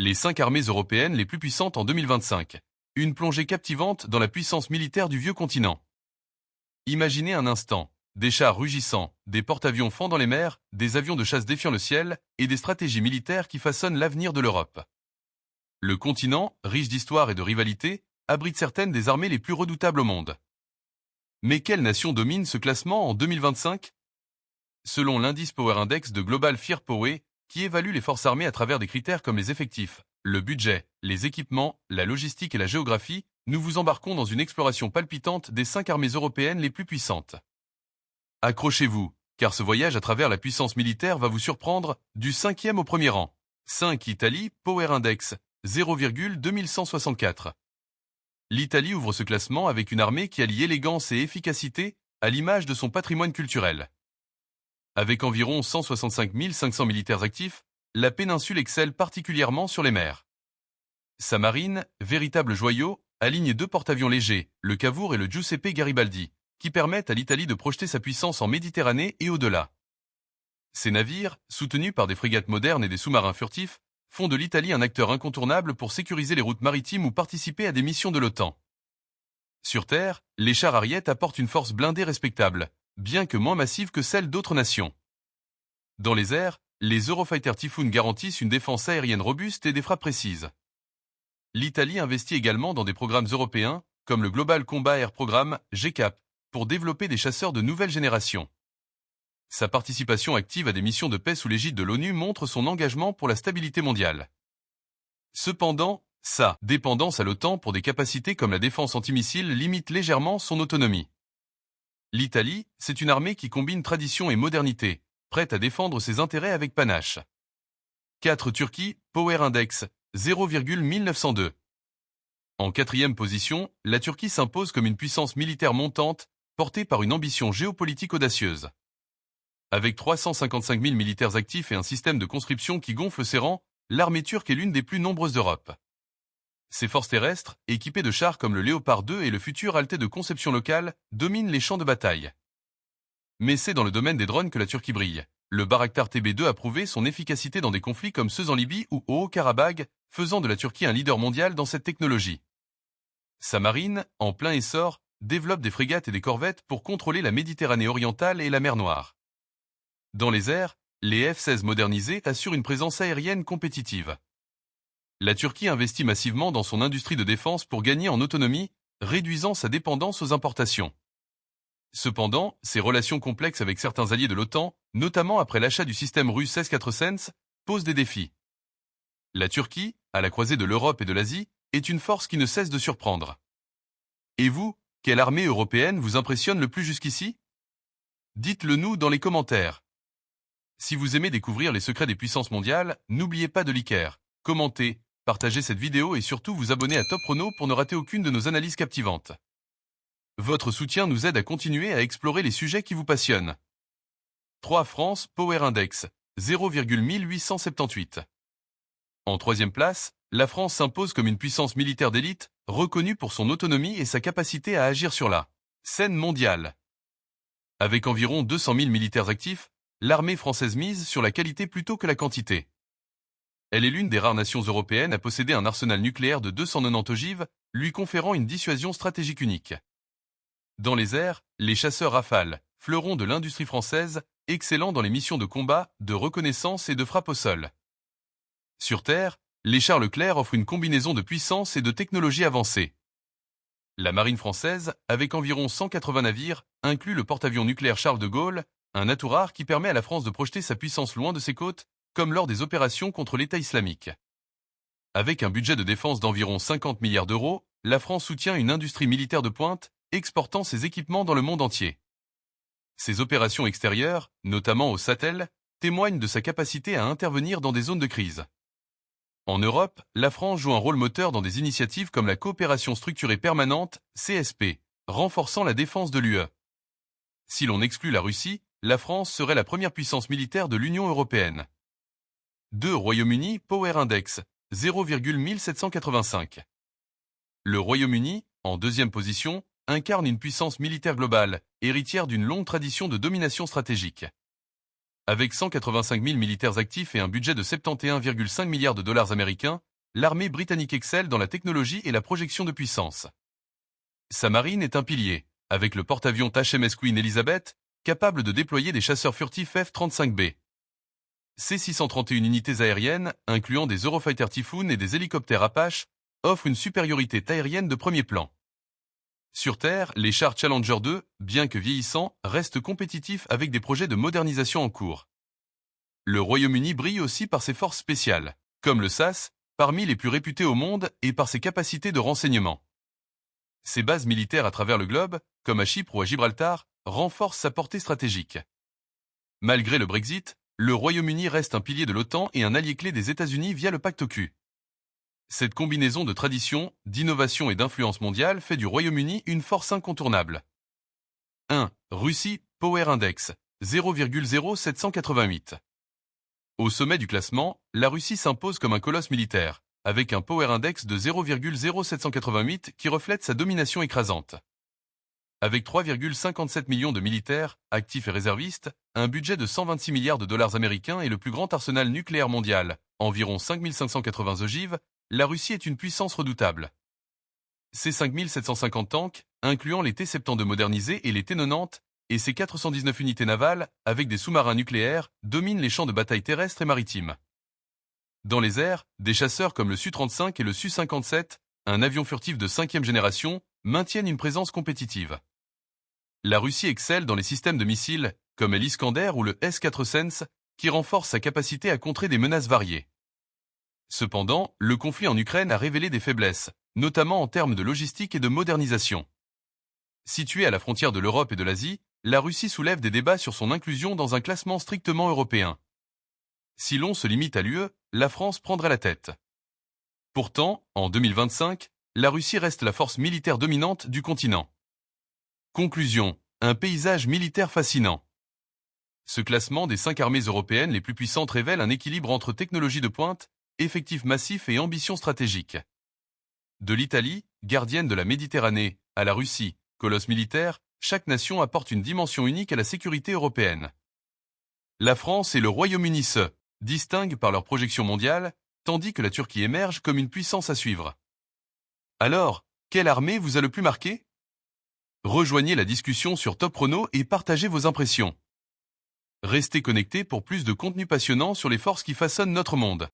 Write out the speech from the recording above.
Les 5 armées européennes les plus puissantes en 2025. Une plongée captivante dans la puissance militaire du vieux continent. Imaginez un instant, des chars rugissants, des porte-avions fendant les mers, des avions de chasse défiant le ciel, et des stratégies militaires qui façonnent l'avenir de l'Europe. Le continent, riche d'histoire et de rivalité, abrite certaines des armées les plus redoutables au monde. Mais quelle nation domine ce classement en 2025? Selon l'indice Power Index de Global Firepower, qui évalue les forces armées à travers des critères comme les effectifs, le budget, les équipements, la logistique et la géographie, nous vous embarquons dans une exploration palpitante des 5 armées européennes les plus puissantes. Accrochez-vous, car ce voyage à travers la puissance militaire va vous surprendre, du 5e au premier rang. 5 Italie, Power Index, 0,2164. L'Italie ouvre ce classement avec une armée qui allie élégance et efficacité, à l'image de son patrimoine culturel. Avec environ 165 500 militaires actifs, la péninsule excelle particulièrement sur les mers. Sa marine, véritable joyau, aligne 2 porte-avions légers, le Cavour et le Giuseppe Garibaldi, qui permettent à l'Italie de projeter sa puissance en Méditerranée et au-delà. Ces navires, soutenus par des frégates modernes et des sous-marins furtifs, font de l'Italie un acteur incontournable pour sécuriser les routes maritimes ou participer à des missions de l'OTAN. Sur terre, les chars Ariete apportent une force blindée respectable, bien que moins massive que celle d'autres nations. Dans les airs, les Eurofighter Typhoon garantissent une défense aérienne robuste et des frappes précises. L'Italie investit également dans des programmes européens, comme le Global Combat Air Programme, GCAP, pour développer des chasseurs de nouvelle génération. Sa participation active à des missions de paix sous l'égide de l'ONU montre son engagement pour la stabilité mondiale. Cependant, sa dépendance à l'OTAN pour des capacités comme la défense antimissile limite légèrement son autonomie. L'Italie, c'est une armée qui combine tradition et modernité, prête à défendre ses intérêts avec panache. 4 Turquie, Power Index, 0,1902. En 4e position, la Turquie s'impose comme une puissance militaire montante, portée par une ambition géopolitique audacieuse. Avec 355 000 militaires actifs et un système de conscription qui gonfle ses rangs, l'armée turque est l'une des plus nombreuses d'Europe. Ses forces terrestres, équipées de chars comme le Léopard 2 et le futur Alté de conception locale, dominent les champs de bataille. Mais c'est dans le domaine des drones que la Turquie brille. Le Bayraktar TB2 a prouvé son efficacité dans des conflits comme ceux en Libye ou au Haut-Karabagh, faisant de la Turquie un leader mondial dans cette technologie. Sa marine, en plein essor, développe des frégates et des corvettes pour contrôler la Méditerranée orientale et la mer Noire. Dans les airs, les F-16 modernisés assurent une présence aérienne compétitive. La Turquie investit massivement dans son industrie de défense pour gagner en autonomie, réduisant sa dépendance aux importations. Cependant, ses relations complexes avec certains alliés de l'OTAN, notamment après l'achat du système russe S-400, posent des défis. La Turquie, à la croisée de l'Europe et de l'Asie, est une force qui ne cesse de surprendre. Et vous, quelle armée européenne vous impressionne le plus jusqu'ici? Dites-le nous dans les commentaires. Si vous aimez découvrir les secrets des puissances mondiales, n'oubliez pas de liker, commenter, partager cette vidéo et surtout vous abonner à Top Chrono pour ne rater aucune de nos analyses captivantes. Votre soutien nous aide à continuer à explorer les sujets qui vous passionnent. 3 France, Power Index, 0,1878. En 3e place, la France s'impose comme une puissance militaire d'élite, reconnue pour son autonomie et sa capacité à agir sur la scène mondiale. Avec environ 200 000 militaires actifs, l'armée française mise sur la qualité plutôt que la quantité. Elle est l'une des rares nations européennes à posséder un arsenal nucléaire de 290 ogives, lui conférant une dissuasion stratégique unique. Dans les airs, les chasseurs Rafale, fleurons de l'industrie française, excellents dans les missions de combat, de reconnaissance et de frappe au sol. Sur terre, les chars Leclerc offrent une combinaison de puissance et de technologie avancée. La marine française, avec environ 180 navires, inclut le porte-avions nucléaire Charles de Gaulle, un atout rare qui permet à la France de projeter sa puissance loin de ses côtes, comme lors des opérations contre l'État islamique. Avec un budget de défense d'environ 50 milliards d'euros, la France soutient une industrie militaire de pointe, exportant ses équipements dans le monde entier. Ses opérations extérieures, notamment au Sahel, témoignent de sa capacité à intervenir dans des zones de crise. En Europe, la France joue un rôle moteur dans des initiatives comme la coopération structurée permanente, CSP, renforçant la défense de l'UE. Si l'on exclut la Russie, la France serait la première puissance militaire de l'Union européenne. 2 Royaume-Uni, Power Index, 0,1785. Le Royaume-Uni, en 2e position, incarne une puissance militaire globale, héritière d'une longue tradition de domination stratégique. Avec 185 000 militaires actifs et un budget de 71,5 milliards de dollars américains, l'armée britannique excelle dans la technologie et la projection de puissance. Sa marine est un pilier, avec le porte-avions HMS Queen Elizabeth, capable de déployer des chasseurs furtifs F-35B. Ses 631 unités aériennes, incluant des Eurofighter Typhoon et des hélicoptères Apache, offrent une supériorité aérienne de premier plan. Sur Terre, les chars Challenger 2, bien que vieillissants, restent compétitifs avec des projets de modernisation en cours. Le Royaume-Uni brille aussi par ses forces spéciales, comme le SAS, parmi les plus réputées au monde et par ses capacités de renseignement. Ses bases militaires à travers le globe, comme à Chypre ou à Gibraltar, renforcent sa portée stratégique. Malgré le Brexit, le Royaume-Uni reste un pilier de l'OTAN et un allié clé des États-Unis via le pacte OCU. Cette combinaison de tradition, d'innovation et d'influence mondiale fait du Royaume-Uni une force incontournable. 1. Russie, Power Index, 0,0788. Au sommet du classement, la Russie s'impose comme un colosse militaire, avec un Power Index de 0,0788 qui reflète sa domination écrasante. Avec 3,57 millions de militaires, actifs et réservistes, un budget de 126 milliards de dollars américains et le plus grand arsenal nucléaire mondial, environ 5580 ogives, la Russie est une puissance redoutable. Ses 5750 tanks, incluant les T-72 modernisés et les T-90, et ses 419 unités navales, avec des sous-marins nucléaires, dominent les champs de bataille terrestres et maritimes. Dans les airs, des chasseurs comme le Su-35 et le Su-57, un avion furtif de 5e génération, maintiennent une présence compétitive. La Russie excelle dans les systèmes de missiles, comme l'Iskander ou le S-400, qui renforcent sa capacité à contrer des menaces variées. Cependant, le conflit en Ukraine a révélé des faiblesses, notamment en termes de logistique et de modernisation. Située à la frontière de l'Europe et de l'Asie, la Russie soulève des débats sur son inclusion dans un classement strictement européen. Si l'on se limite à l'UE, la France prendrait la tête. Pourtant, en 2025, la Russie reste la force militaire dominante du continent. Conclusion, un paysage militaire fascinant. Ce classement des 5 armées européennes les plus puissantes révèle un équilibre entre technologie de pointe, effectifs massifs et ambition stratégique. De l'Italie, gardienne de la Méditerranée, à la Russie, colosse militaire, chaque nation apporte une dimension unique à la sécurité européenne. La France et le Royaume-Uni se distinguent par leur projection mondiale, tandis que la Turquie émerge comme une puissance à suivre. Alors, quelle armée vous a le plus marqué? Rejoignez la discussion sur Top Chrono et partagez vos impressions. Restez connectés pour plus de contenu passionnant sur les forces qui façonnent notre monde.